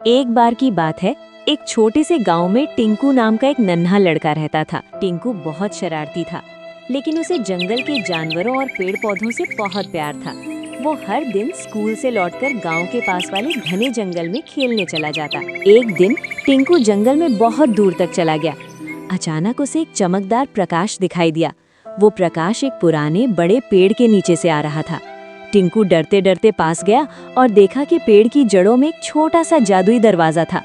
एक बार की बात है, एक छोटे से गांव में टिंकू नाम का एक नन्हा लड़का रहता था। टिंकू बहुत शरारती था, लेकिन उसे जंगल के जानवरों और पेड़ पौधों से बहुत प्यार था। वो हर दिन स्कूल से लौटकर गांव के पास वाले घने जंगल में खेलने चला जाता। एक दिन टिंकू जंगल में बहुत दूर तक चला गया। अचानक उसे एक चमकदार प्रकाश दिखाई दिया। वो प्रकाश एक पुराने बड़े पेड़ के नीचे से आ रहा था। टिंकू डरते डरते पास गया और देखा कि पेड़ की जड़ों में एक छोटा सा जादुई दरवाजा था।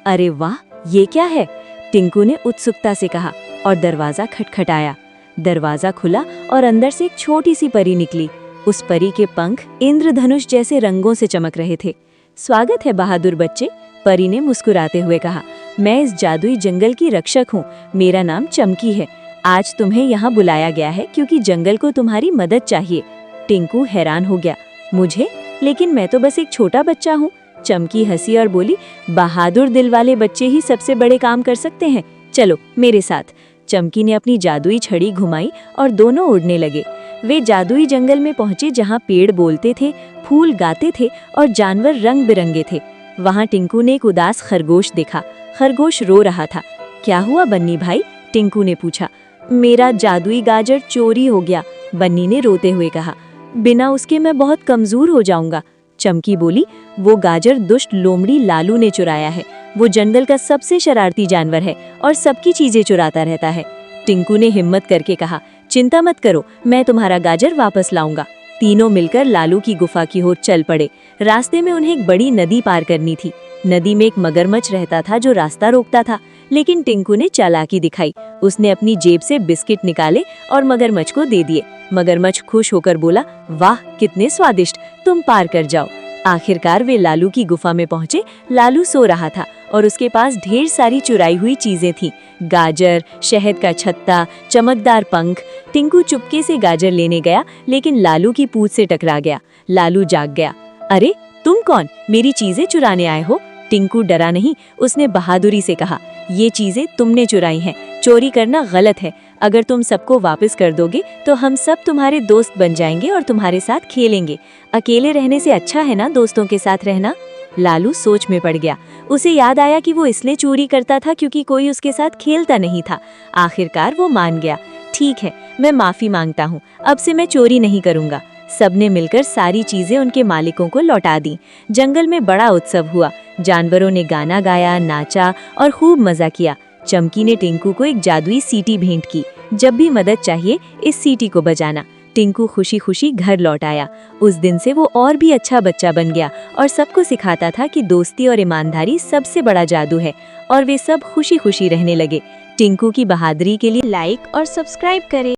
अरे वाह, ये क्या है? टिंकू ने उत्सुकता से कहा और दरवाजा खटखटाया। दरवाजा खुला और अंदर से एक छोटी सी परी निकली। उस परी के पंख इंद्रधनुष जैसे रंगों से चमक रहे थे। स्वागत है बहादुर बच्चे, परी ने मुस्कुराते हुए कहा। मैं इस जादुई जंगल की रक्षक हूँ। मेरा नाम चमकी है। आज तुम्हें यहाँ बुलाया गया है क्योंकि जंगल को तुम्हारी मदद चाहिए। टिंकू हैरान हो गया। मुझे? लेकिन मैं तो बस एक छोटा बच्चा हूँ। चमकी हंसी और बोली, बहादुर दिल वाले बच्चे ही सबसे बड़े काम कर सकते हैं। चलो मेरे साथ। चमकी ने अपनी जादुई छड़ी घुमाई और दोनों उड़ने लगे। वे जादुई जंगल में पहुंचे जहाँ पेड़ बोलते थे, फूल गाते थे और जानवर रंग बिरंगे थे। वहाँ टिंकू ने एक उदास खरगोश देखा। खरगोश रो रहा था। क्या हुआ बन्नी भाई? टिंकू ने पूछा। मेरा जादुई गाजर चोरी हो गया, बन्नी ने रोते हुए कहा। बिना उसके मैं बहुत कमजोर हो जाऊंगा। चमकी बोली, वो गाजर दुष्ट लोमड़ी लालू ने चुराया है। वो जंगल का सबसे शरारती जानवर है और सबकी चीजें चुराता रहता है। टिंकू ने हिम्मत करके कहा, चिंता मत करो, मैं तुम्हारा गाजर वापस लाऊंगा। तीनों मिलकर लालू की गुफा की ओर चल पड़े। रास्ते में उन्हें एक बड़ी नदी पार करनी थी। नदी में एक मगरमच्छ रहता था जो रास्ता रोकता था, लेकिन टिंकू ने चालाकी दिखाई। उसने अपनी जेब से बिस्किट निकाले और मगरमच्छ को दे दिए। मगरमच्छ खुश होकर बोला, वाह कितने स्वादिष्ट, तुम पार कर जाओ। आखिरकार वे लालू की गुफा में पहुंचे। लालू सो रहा था और उसके पास ढेर सारी चुराई हुई चीजें थीं। गाजर, शहद का छत्ता, चमकदार पंख। टिंकू चुपके से गाजर लेने गया, लेकिन लालू की पूंछ से टकरा गया। लालू जाग गया। अरे तुम कौन? मेरी चीजें चुराने आए हो? टिंकू डरा नहीं, उसने बहादुरी से कहा, ये चीजें तुमने चुराई हैं। चोरी करना गलत है। अगर तुम सबको वापस कर दोगे तो हम सब तुम्हारे दोस्त बन जाएंगे और तुम्हारे साथ खेलेंगे। अकेले रहने से अच्छा है ना दोस्तों के साथ रहना? लालू सोच में पड़ गया। उसे याद आया कि वो इसलिए चोरी करता था क्योंकि कोई उसके साथ खेलता नहीं था। आखिरकार वो मान गया। ठीक है, मैं माफी मांगता हूँ, अब से मैं चोरी नहीं करूँगा। सबने मिलकर सारी चीजें उनके मालिकों को लौटा दी। जंगल में बड़ा उत्सव हुआ। जानवरों ने गाना गाया, नाचा और खूब मजा किया। चमकी ने टिंकू को एक जादुई सीटी भेंट की। जब भी मदद चाहिए इस सीटी को बजाना। टिंकू खुशी खुशी घर लौट आया। उस दिन से वो और भी अच्छा बच्चा बन गया और सबको सिखाता था कि दोस्ती और ईमानदारी सबसे बड़ा जादू है। और वे सब खुशी खुशी रहने लगे। टिंकू की बहादुरी के लिए लाइक और सब्सक्राइब करें।